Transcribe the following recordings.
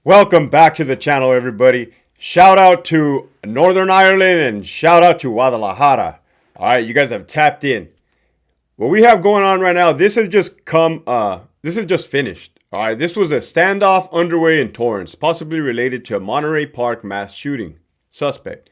Welcome back to the channel, everybody. Shout out to Northern Ireland and shout out to Guadalajara. All right, you guys have tapped in. What we have going on right now, this has just finished. All right, this was a standoff underway in Torrance, possibly related to a Monterey Park mass shooting suspect.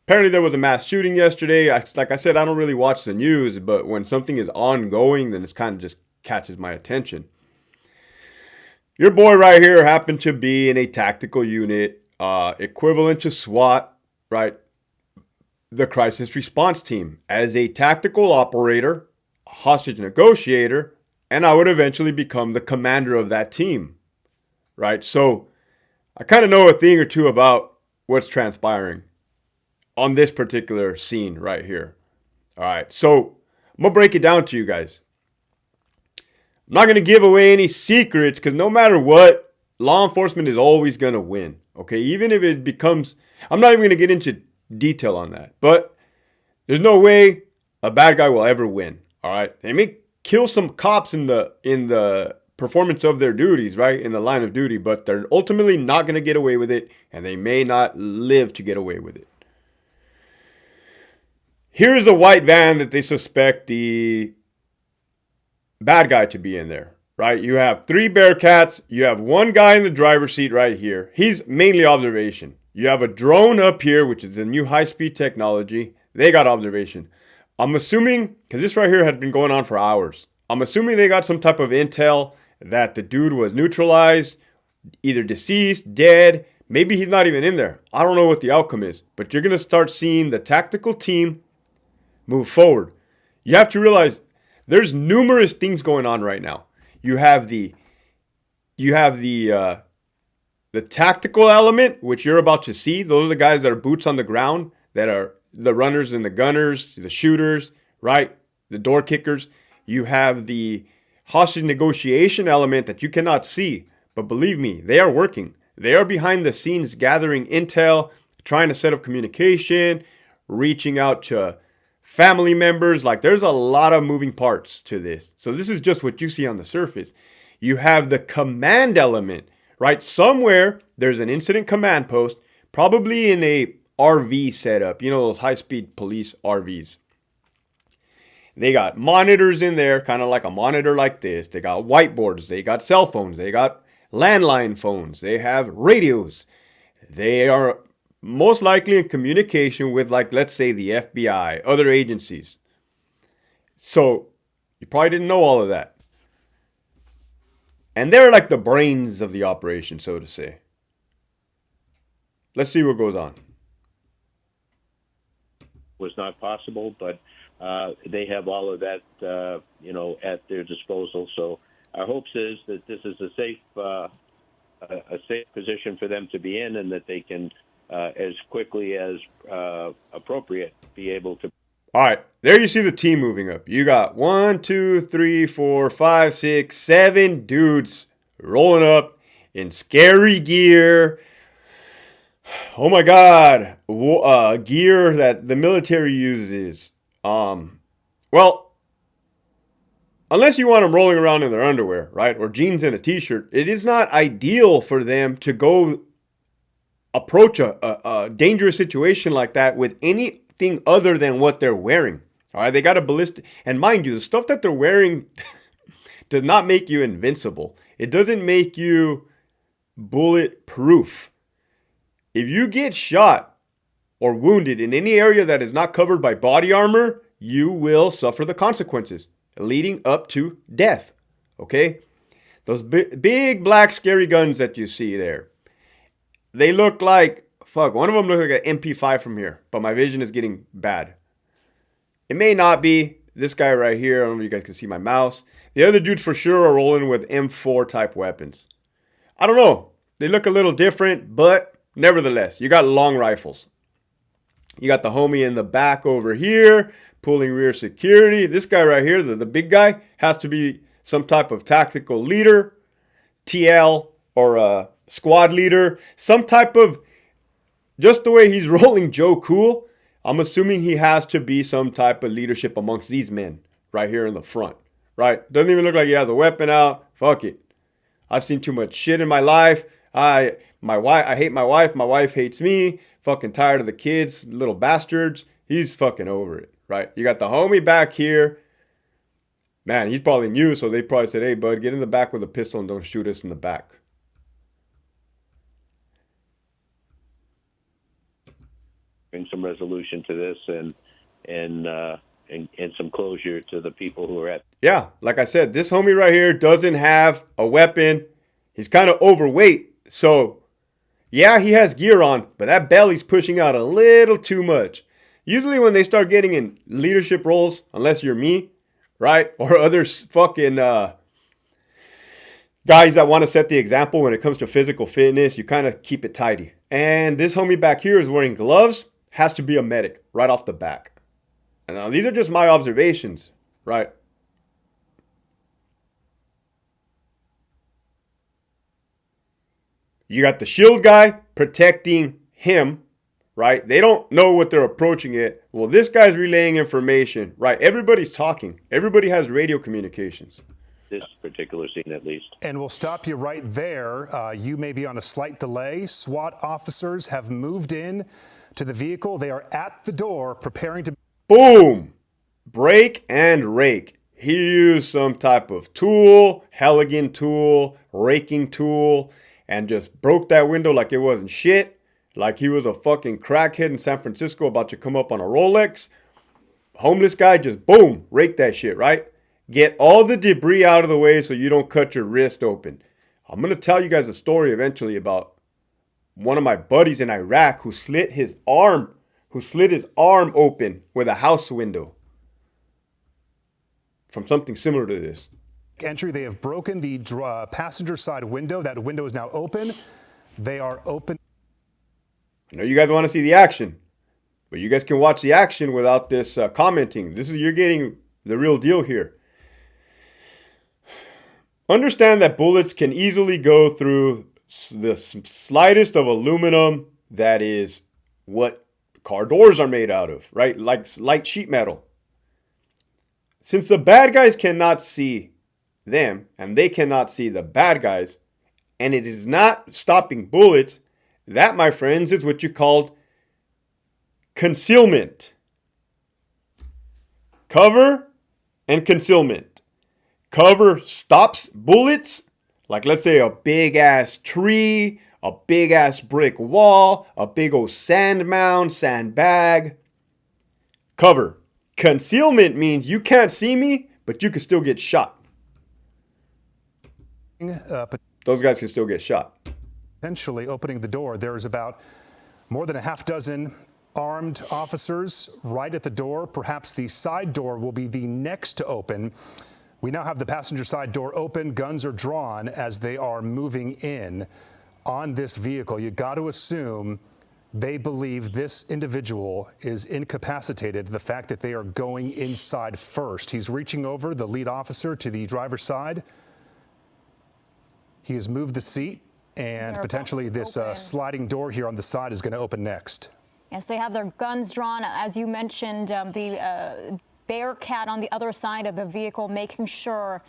Apparently, there was a mass shooting yesterday. Like I said, I don't really watch the news, but when something is ongoing, then it's kind of just catches my attention. Your boy right here happened to be in a tactical unit equivalent to SWAT, right? The crisis response team, as a tactical operator, hostage negotiator, and I would eventually become the commander of that team, right? So I kind of know a thing or two about what's transpiring on this particular scene right here. All right, so I'm gonna break it down to you guys. I'm not going to give away any secrets because no matter what, law enforcement is always going to win. Okay, even if it becomes, I'm not even going to get into detail on that, but there's no way a bad guy will ever win. All right, they may kill some cops in the performance of their duties, right, in the line of duty, but they're ultimately not going to get away with it, and they may not live to get away with it. Here's a white van that they suspect the bad guy to be in there, right? You have 3 Bearcats. You have one guy in the driver's seat right here. He's mainly observation. You have a drone up here, which is a new high-speed technology. They got observation. I'm assuming, because this right here had been going on for hours, I'm assuming they got some type of intel that the dude was neutralized, either deceased, dead. Maybe he's not even in there. I don't know what the outcome is, but you're going to start seeing the tactical team move forward. You have to realize there's numerous things going on right now. You have the tactical element, which you're about to see. Those are the guys that are boots on the ground, that are the runners and the gunners, the shooters, right? The door kickers. You have the hostage negotiation element that you cannot see. But believe me, they are working. They are behind the scenes gathering intel, trying to set up communication, reaching out to family members. Like, there's a lot of moving parts to this. So this is just what you see on the surface. You have the command element, right? Somewhere there's an incident command post, probably in a RV setup, you know, those high-speed police RVs. They got monitors in there, kind of like a monitor like this. They got whiteboards, they got cell phones, they got landline phones, they have radios. They are most likely in communication with, like, let's say the FBI, other agencies. So you probably didn't know all of that. And they're like the brains of the operation, so to say. Let's see what goes on. Was not possible, but they have all of that, at their disposal. So our hopes is that this is a safe position for them to be in, and that they can, as quickly as appropriate, be able to. All right, there you see the team moving up. You got 1, 2, 3, 4, 5, 6, 7 dudes rolling up in scary gear. Oh my God, gear that the military uses. Well, unless you want them rolling around in their underwear, right, or jeans and a t-shirt, it is not ideal for them to go approach a dangerous situation like that with anything other than what they're wearing. All right, they got a ballistic, and mind you, the stuff that they're wearing does not make you invincible. It doesn't make you bulletproof. If you get shot or wounded in any area that is not covered by body armor, you will suffer the consequences, leading up to death. Okay, those big black scary guns that you see there, they look like, fuck, one of them looks like an MP5 from here, but my vision is getting bad. It may not be. This guy right here, I don't know if you guys can see my mouse. The other dudes for sure are rolling with M4 type weapons. I don't know. They look a little different, but nevertheless, you got long rifles. You got the homie in the back over here, pulling rear security. This guy right here, the big guy, has to be some type of tactical leader, TL, or a squad leader, some type of, just the way he's rolling Joe Cool, I'm assuming he has to be some type of leadership amongst these men right here in the front, right? Doesn't even look like he has a weapon out. Fuck it. I've seen too much shit in my life. I hate my wife. My wife hates me. Fucking tired of the kids, little bastards. He's fucking over it, right? You got the homie back here. Man, he's probably new, so they probably said, hey, bud, get in the back with a pistol and don't shoot us in the back. Bring some resolution to this and some closure to the people who are at. Yeah, like I said, this homie right here doesn't have a weapon. He's kind of overweight, so yeah, he has gear on, but that belly's pushing out a little too much. Usually when they start getting in leadership roles, unless you're me, right, or other fucking guys that want to set the example when it comes to physical fitness, you kind of keep it tidy. And this homie back here is wearing gloves, has to be a medic right off the back. And now these are just my observations, right? You got the shield guy protecting him, right? They don't know what they're approaching it. Well, this guy's relaying information, right? Everybody's talking. Everybody has radio communications. This particular scene, at least. And we'll stop you right there. You may be on a slight delay. SWAT officers have moved in to the vehicle. They are at the door preparing to... Boom! Break and rake. He used some type of tool, Halligan tool, raking tool, and just broke that window like it wasn't shit. Like he was a fucking crackhead in San Francisco about to come up on a Rolex. Homeless guy just boom, rake that shit, right? Get all the debris out of the way so you don't cut your wrist open. I'm going to tell you guys a story eventually about one of my buddies in Iraq who slit his arm open with a house window from something similar to this. Entry, they have broken the passenger side window. That window is now open. They are open. I know you guys want to see the action, but you guys can watch the action without this commenting. You're getting the real deal here. Understand that bullets can easily go through the slightest of aluminum, that is what car doors are made out of, right? Like light sheet metal. Since the bad guys cannot see them and they cannot see the bad guys, and it is not stopping bullets, that, my friends, is what you called concealment. Cover and concealment. Cover stops bullets, like let's say a big ass tree, a big ass brick wall, a big old sand mound, sandbag. Cover. Concealment means you can't see me, but you can still get shot. Those guys can still get shot. Potentially opening the door. There is about more than a half dozen armed officers right at the door. Perhaps the side door will be the next to open. We now have the passenger side door open. Guns are drawn as they are moving in on this vehicle. You got to assume they believe this individual is incapacitated. The fact that they are going inside first. He's reaching over, the lead officer, to the driver's side. He has moved the seat, and potentially this sliding door here on the side is going to open next. Yes, they have their guns drawn. As you mentioned, the Bearcat on the other side of the vehicle, making sure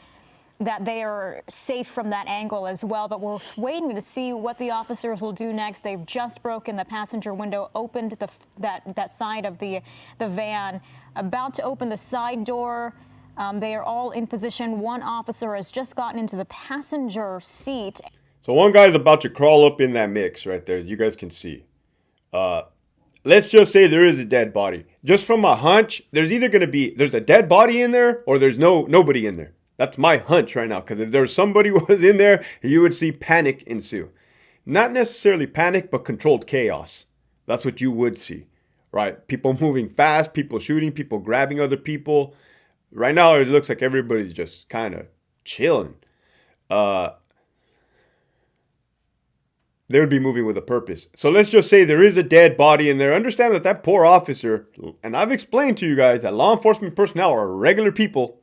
that they are safe from that angle as well. But we're waiting to see what the officers will do next. They've just broken the passenger window, opened that side of the van, about to open the side door. They are all in position. One officer has just gotten into the passenger seat. So one guy's about to crawl up in that mix right there, as you guys can see. Let's just say there is a dead body. Just from a hunch, there's a dead body in there or there's nobody in there. That's my hunch right now, because if there was somebody who was in there, you would see panic ensue. Not necessarily panic, but controlled chaos. That's what you would see, right? People moving fast, people shooting, people grabbing other people. Right now, it looks like everybody's just kind of chilling. They would be moving with a purpose. So let's just say there is a dead body in there. Understand that poor officer, and I've explained to you guys that law enforcement personnel are regular people,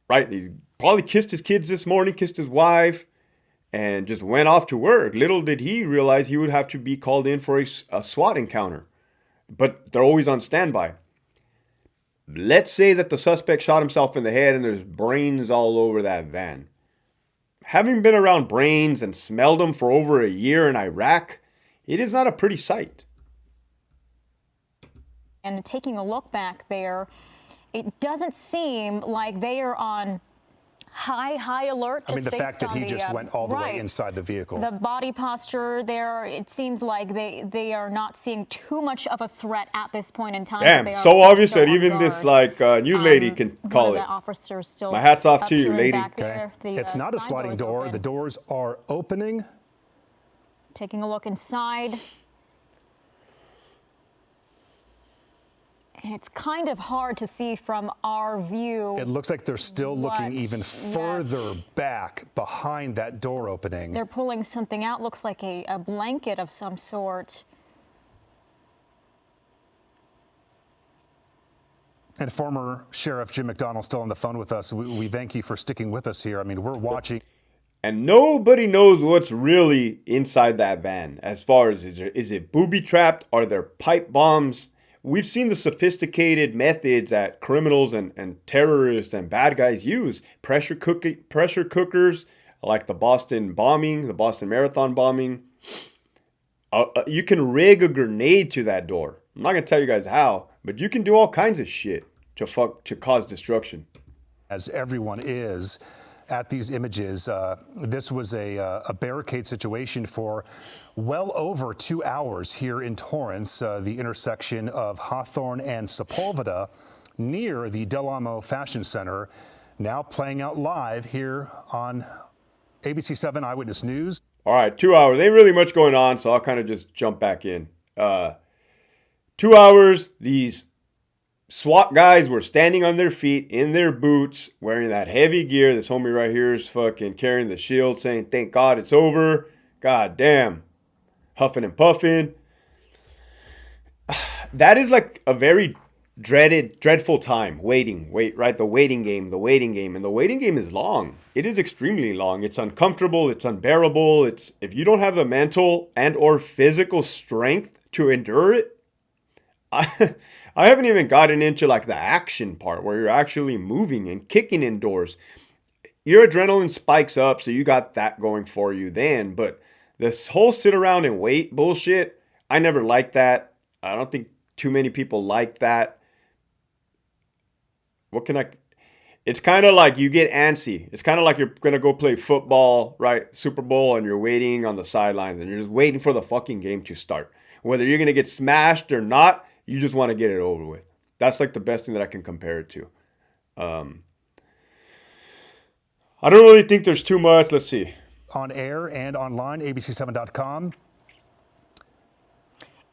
right? He's probably kissed his kids this morning, kissed his wife, and just went off to work. Little did he realize he would have to be called in for a SWAT encounter. But they're always on standby. Let's say that the suspect shot himself in the head and there's brains all over that van. having been around brains and smelled them for over a year in Iraq, it is not a pretty sight. And taking a look back there, it doesn't seem like they are on high alert. I mean, the fact that he just went all the way inside the vehicle. The body posture there, it seems like they are not seeing too much of a threat at this point in time. Damn, so obvious that even this news lady can call it. Still my hat's off to you, lady. There, it's not a sliding door. The doors are opening. Taking a look inside. And it's kind of hard to see from our view. It looks like they're still looking even further back behind that door opening. They're pulling something out, looks like a blanket of some sort. And former Sheriff Jim McDonald still on the phone with us. We thank you for sticking with us here. I mean, we're watching. And nobody knows what's really inside that van. As far as, is it booby-trapped? Are there pipe bombs? We've seen the sophisticated methods that criminals and terrorists and bad guys use. Pressure cookers, like the Boston bombing, the Boston Marathon bombing. You can rig a grenade to that door. I'm not going to tell you guys how, but you can do all kinds of shit to cause destruction. As everyone is at these images, this was a barricade situation for well over 2 hours here in Torrance, the intersection of Hawthorne and Sepulveda, near the Del Amo Fashion Center, now playing out live here on ABC 7 Eyewitness News. All right, 2 hours. Ain't really much going on, so I'll kind of just jump back in. 2 hours, these SWAT guys were standing on their feet, in their boots, wearing that heavy gear. This homie right here is fucking carrying the shield, saying, thank God it's over. God damn. Huffing and puffing. That is like a very dreadful time. Right? The waiting game. And the waiting game is long. It is extremely long. It's uncomfortable. It's unbearable. If you don't have the mental and or physical strength to endure it, I haven't even gotten into like the action part where you're actually moving and kicking indoors. Your adrenaline spikes up, so you got that going for you then. But this whole sit around and wait bullshit, I never liked that. I don't think too many people like that. It's kind of like you get antsy. It's kind of like you're going to go play football, right? Super Bowl, and you're waiting on the sidelines and you're just waiting for the fucking game to start. Whether you're going to get smashed or not, you just want to get it over with. That's like the best thing that I can compare it to. I don't really think there's too much. Let's see. On air and online, abc7.com.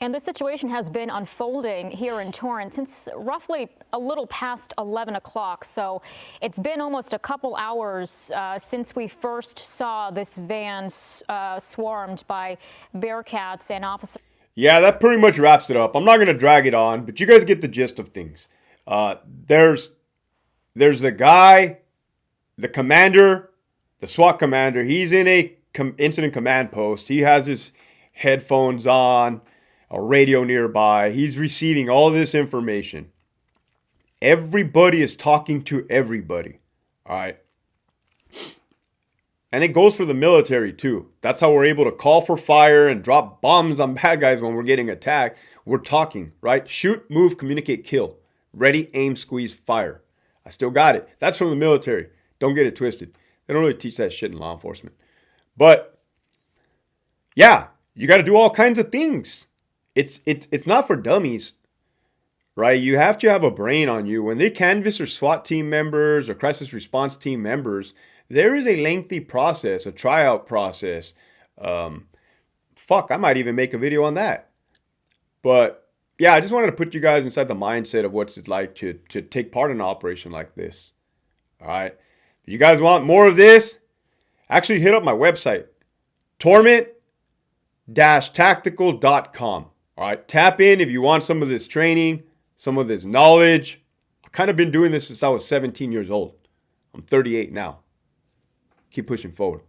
And the situation has been unfolding here in Torrance since roughly a little past 11 o'clock. So it's been almost a couple hours since we first saw this van swarmed by Bearcats and officers. Yeah, that pretty much wraps it up. I'm not going to drag it on, but you guys get the gist of things. There's the guy, the commander, the SWAT commander. He's in a incident command post. He has his headphones on, a radio nearby. He's receiving all this information. Everybody is talking to everybody. All right. And it goes for the military too. That's how we're able to call for fire and drop bombs on bad guys when we're getting attacked. We're talking, right? Shoot, move, communicate, kill. Ready, aim, squeeze, fire. I still got it. That's from the military. Don't get it twisted. They don't really teach that shit in law enforcement. But yeah, you got to do all kinds of things. It's not for dummies, right? You have to have a brain on you. When they canvass their SWAT team members or crisis response team members, there is a lengthy process, a tryout process. I might even make a video on that. But yeah, I just wanted to put you guys inside the mindset of what's it like to take part in an operation like this. All right. If you guys want more of this, actually hit up my website, torment-tactical.com. All right. Tap in if you want some of this training, some of this knowledge. I've kind of been doing this since I was 17 years old. I'm 38 now. Keep pushing forward.